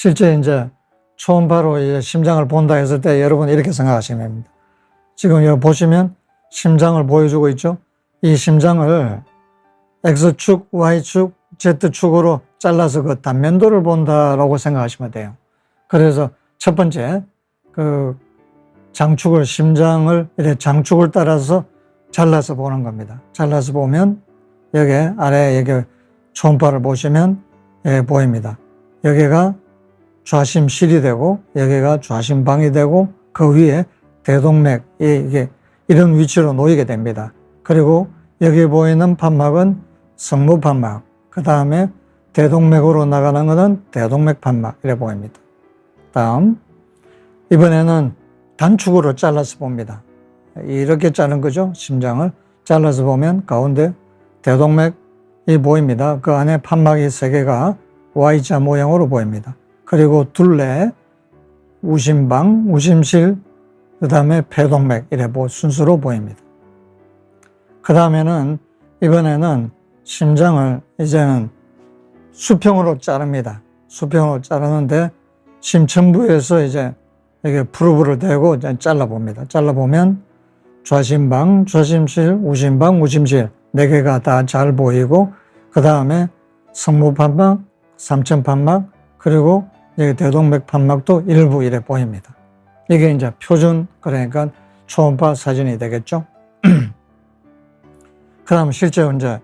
실제 이제 초음파로 이제 심장을 본다 했을 때 여러분 이렇게 생각하시면 됩니다. 지금 여기 보시면 심장을 보여주고 있죠. 이 심장을 X축, Y축, Z축으로 잘라서 그 단면도를 본다라고 생각하시면 돼요. 그래서 첫 번째 그 심장을 이렇게 장축을 따라서 잘라서 보는 겁니다. 잘라서 보면 여기 아래 여기 초음파를 보시면 보입니다. 여기가 좌심실이 되고 여기가 좌심방이 되고 그 위에 대동맥이 이게 이런 위치로 놓이게 됩니다. 그리고 여기 보이는 판막은 성모판막, 그 다음에 대동맥으로 나가는 것은 대동맥 판막 이래 보입니다. 다음 이번에는 단축으로 잘라서 봅니다. 이렇게 자른 거죠. 심장을 잘라서 보면 가운데 대동맥이 보입니다. 그 안에 판막이 3개가 Y자 모양으로 보입니다. 그리고 둘레, 우심방, 우심실, 그 다음에 폐동맥 이래 순수로 보입니다. 그 다음에는 이번에는 심장을 이제는 수평으로 자릅니다. 수평으로 자르는데 심천부에서 이제 이렇게 프로브를 대고 잘라봅니다. 잘라보면 좌심방, 좌심실, 우심방, 우심실 4개가 다 잘 보이고 그 다음에 성모판막, 삼천판막 그리고 여기 대동맥 판막도 일부 이래 보입니다. 이게 이제 표준 그러니까 초음파 사진이 되겠죠. 그 다음 실제로 이제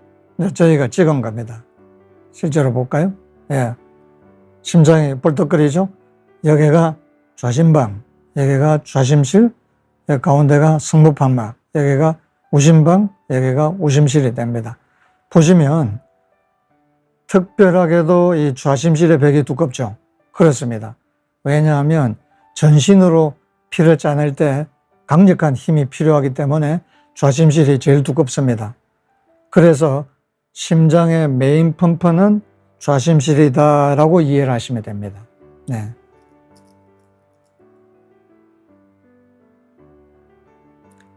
저희가 찍은 겁니다. 실제로 볼까요? 예. 심장이 벌떡거리죠? 여기가 좌심방, 여기가 좌심실, 여기 가운데가 성모판막, 여기가 우심방, 여기가 우심실이 됩니다. 보시면 특별하게도 이 좌심실의 벽이 두껍죠? 그렇습니다. 왜냐하면 전신으로 피를 짜낼 때 강력한 힘이 필요하기 때문에 좌심실이 제일 두껍습니다. 그래서 심장의 메인 펌프는 좌심실이다라고 이해를 하시면 됩니다. 네.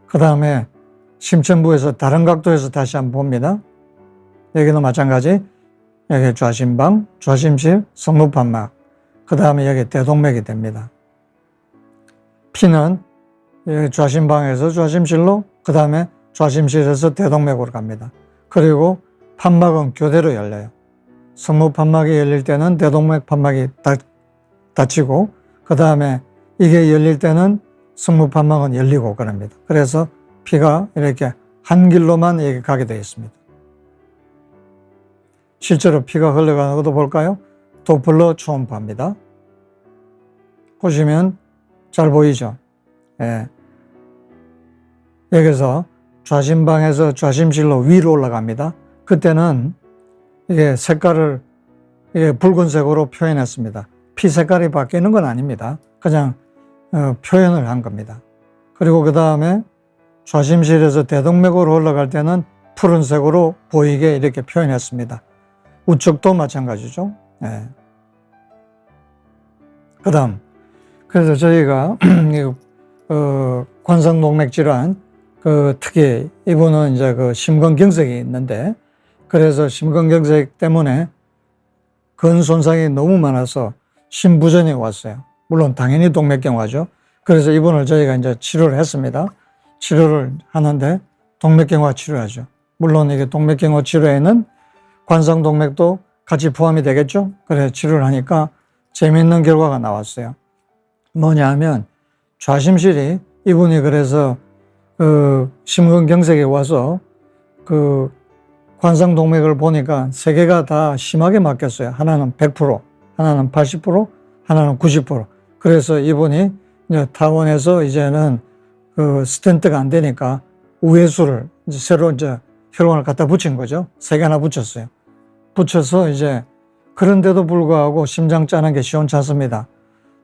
그 다음에 심천부에서 다른 각도에서 다시 한번 봅니다. 여기도 마찬가지. 여기 좌심방, 좌심실, 성모판막. 그 다음에 여기 대동맥이 됩니다. 피는 여기 좌심방에서 좌심실로, 그 다음에 좌심실에서 대동맥으로 갑니다. 그리고 판막은 교대로 열려요. 성모판막이 열릴 때는 대동맥 판막이 닫히고, 그 다음에 이게 열릴 때는 성모판막은 열리고 그럽니다. 그래서 피가 이렇게 한 길로만 이렇게 가게 되어 있습니다. 실제로 피가 흘러가는 것도 볼까요? 도플러 초음파입니다. 보시면 잘 보이죠? 예. 여기서 좌심방에서 좌심실로 위로 올라갑니다. 그때는 이게 색깔을 이게 붉은색으로 표현했습니다. 피 색깔이 바뀌는 건 아닙니다. 그냥 표현을 한 겁니다. 그리고 그 다음에 좌심실에서 대동맥으로 올라갈 때는 푸른색으로 보이게 이렇게 표현했습니다. 우측도 마찬가지죠. 네. 그 다음, 그래서 저희가 관상동맥 질환, 특히 이분은 이제 심근경색이 있는데, 그래서 심근경색 때문에 근 손상이 너무 많아서 심부전이 왔어요. 물론 당연히 동맥경화죠. 그래서 이분을 저희가 이제 치료를 했습니다. 치료를 하는데 동맥경화 치료하죠. 물론 이게 동맥경화 치료에는 관상동맥도 같이 포함이 되겠죠. 그래서 치료를 하니까 재미있는 결과가 나왔어요. 뭐냐 하면 좌심실이 이분이 그래서 심근경색이 와서 관상동맥을 보니까 3개가 다 심하게 막혔어요. 하나는 100%, 하나는 80%, 하나는 90%. 그래서 이분이 이제 타원에서 이제는 스텐트가 안 되니까 우회수를 이제 새로 이제 혈관을 갖다 붙인 거죠. 3개나 붙였어요. 붙여서 이제 그런데도 불구하고 심장 짜는 게 시원찮습니다.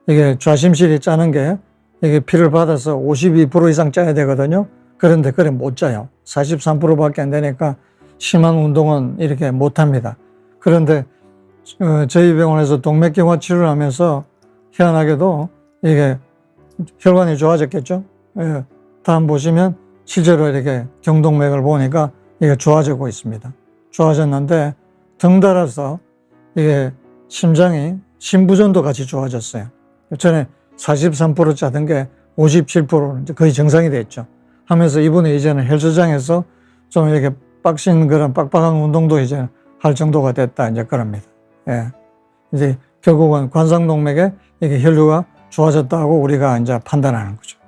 이게 좌심실이 짜는 게 이게 피를 받아서 52% 이상 짜야 되거든요. 그런데 그래 못 짜요. 43%밖에 안 되니까 심한 운동은 이렇게 못 합니다. 그런데 저희 병원에서 동맥경화 치료를 하면서 희한하게도 이게 혈관이 좋아졌겠죠. 예, 다음 보시면 실제로 이렇게 경동맥을 보니까 이게 좋아지고 있습니다. 좋아졌는데 덩달아서 이게 심장이 심부전도 같이 좋아졌어요. 전에 43% 짜던 게 57%로 이제 거의 정상이 됐죠. 하면서 이분이 이제는 헬스장에서 좀 이렇게 빡신 그런 빡빡한 운동도 이제 할 정도가 됐다. 이제 그럽니다. 예. 이제 결국은 관상동맥에 이게 혈류가 좋아졌다고 우리가 이제 판단하는 거죠.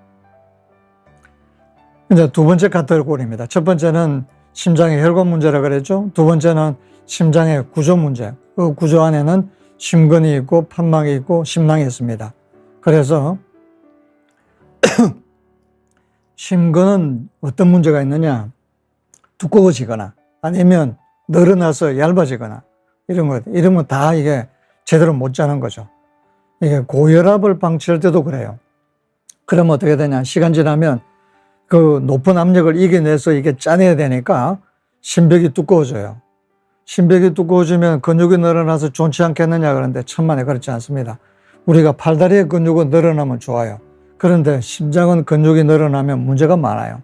이제 두 번째 카테고리입니다. 첫 번째는 심장의 혈관 문제라 그랬죠. 두 번째는 심장의 구조 문제. 그 구조 안에는 심근이 있고 판막이 있고 심낭이 있습니다. 그래서 심근은 어떤 문제가 있느냐? 두꺼워지거나 아니면 늘어나서 얇아지거나 이런 거 다 이게 제대로 못 짜는 거죠. 이게 고혈압을 방치할 때도 그래요. 그러면 어떻게 되냐? 시간 지나면 그 높은 압력을 이겨내서 이게 짜내야 되니까 심벽이 두꺼워져요. 심벽이 두꺼워지면 근육이 늘어나서 좋지 않겠느냐 그러는데 천만에 그렇지 않습니다. 우리가 팔다리의 근육은 늘어나면 좋아요. 그런데 심장은 근육이 늘어나면 문제가 많아요.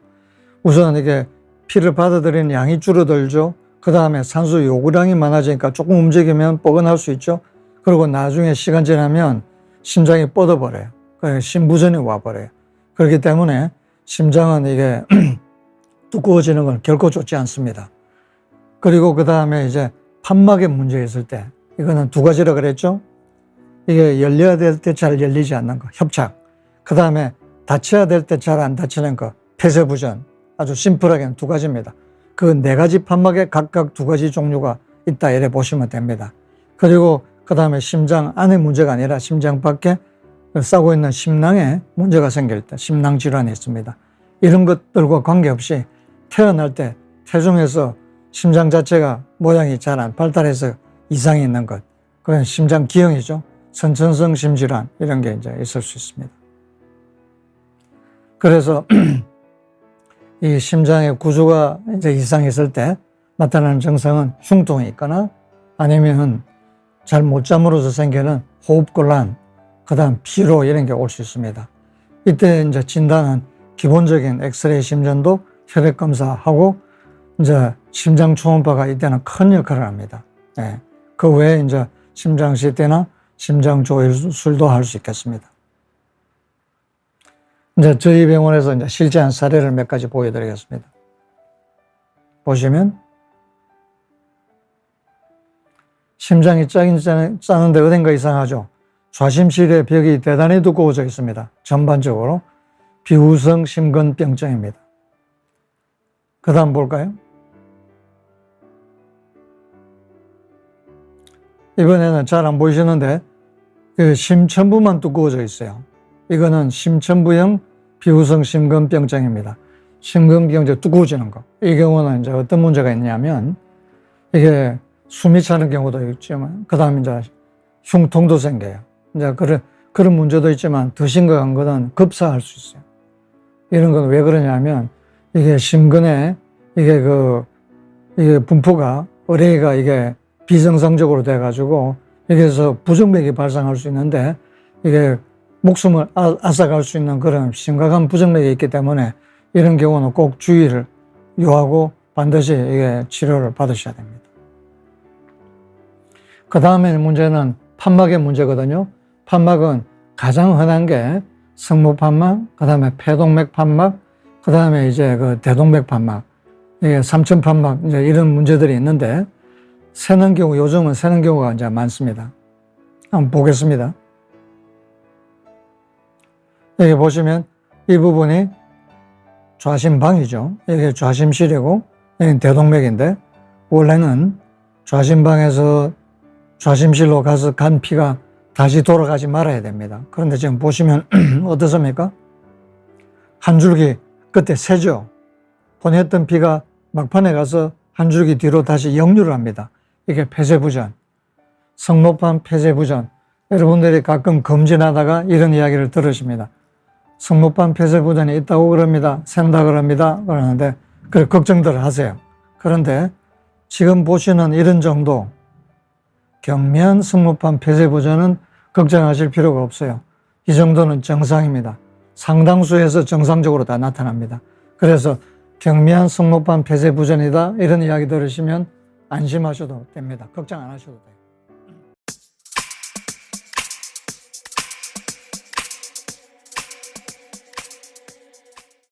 우선 이게 피를 받아들이는 양이 줄어들죠. 그 다음에 산소 요구량이 많아지니까 조금 움직이면 뻐근할 수 있죠. 그리고 나중에 시간 지나면 심장이 뻗어버려요. 심부전이 와버려요. 그렇기 때문에 심장은 이게 두꺼워지는 건 결코 좋지 않습니다. 그리고 그 다음에 이제 판막에 문제 있을 때, 이거는 두 가지라 그랬죠? 이게 열려야 될 때 잘 열리지 않는 거, 협착. 그 다음에 닫혀야 될 때 잘 안 닫히는 거, 폐쇄부전. 아주 심플하게는 두 가지입니다. 그 네 가지 판막에 각각 두 가지 종류가 있다, 이래 보시면 됩니다. 그리고 그 다음에 심장 안에 문제가 아니라 심장 밖에 싸고 있는 심낭에 문제가 생길 때, 심낭 질환이 있습니다. 이런 것들과 관계없이 태어날 때 태중에서 심장 자체가 모양이 잘 안 발달해서 이상이 있는 것, 그건 심장 기형이죠. 선천성 심질환 이런 게 이제 있을 수 있습니다. 그래서 이 심장의 구조가 이제 이상이 있을 때 나타나는 증상은 흉통이 있거나 아니면 잘 못 잠으로써 생기는 호흡곤란, 그다음 피로 이런 게 올 수 있습니다. 이때 이제 진단은 기본적인 엑스레이 심전도 혈액 검사하고 이제 심장 초음파가 이때는 큰 역할을 합니다. 예. 그 외에 이제 심장 CT나 심장 조혈술도 할 수 있겠습니다. 이제 저희 병원에서 이제 실제한 사례를 몇 가지 보여드리겠습니다. 보시면 심장이 짜긴 짜는데 어딘가 이상하죠. 좌심실의 벽이 대단히 두꺼워져 있습니다. 전반적으로 비후성 심근병증입니다. 그 다음 볼까요? 이번에는 잘 안 보이시는데 그 심천부만 두꺼워져 있어요. 이거는 심천부형 비후성 심근병증입니다. 심근병증 두꺼워지는 거. 이 경우는 이제 어떤 문제가 있냐면 이게 숨이 차는 경우도 있지만 그 다음에 이제 흉통도 생겨요. 이제 그런 문제도 있지만 더 심각한 것은 급사할 수 있어요. 이런 건 왜 그러냐면 이게 심근에 이게 분포가 의뢰가 이게 비정상적으로 돼가지고 여기서 부정맥이 발생할 수 있는데 이게 목숨을 앗아갈 수 있는 그런 심각한 부정맥이 있기 때문에 이런 경우는 꼭 주의를 요하고 반드시 이게 치료를 받으셔야 됩니다. 그 다음에 문제는 판막의 문제거든요. 판막은 가장 흔한 게 성모판막, 그 다음에 폐동맥 판막, 그 다음에 이제 그 대동맥 판막, 이게 삼천판막, 이제 이런 문제들이 있는데, 새는 경우, 요즘은 새는 경우가 이제 많습니다. 한번 보겠습니다. 여기 보시면 이 부분이 좌심방이죠. 이게 좌심실이고, 여기는 대동맥인데, 원래는 좌심방에서 좌심실로 가서 간 피가 다시 돌아가지 말아야 됩니다. 그런데 지금 보시면 어떻습니까? 한 줄기 그때 새죠. 보냈던 피가 막판에 가서 한 줄기 뒤로 다시 역류를 합니다. 이게 폐쇄부전, 성모판 폐쇄부전. 여러분들이 가끔 검진하다가 이런 이야기를 들으십니다. 성모판 폐쇄부전이 있다고 그럽니다. 샌다 그럽니다. 그러는데 그래 걱정들 하세요. 그런데 지금 보시는 이런 정도 경미한 성모판 폐쇄부전은 걱정하실 필요가 없어요. 이 정도는 정상입니다. 상당수에서 정상적으로 다 나타납니다. 그래서 경미한 성모판 폐쇄부전이다 이런 이야기 들으시면 안심하셔도 됩니다. 걱정 안 하셔도 돼요.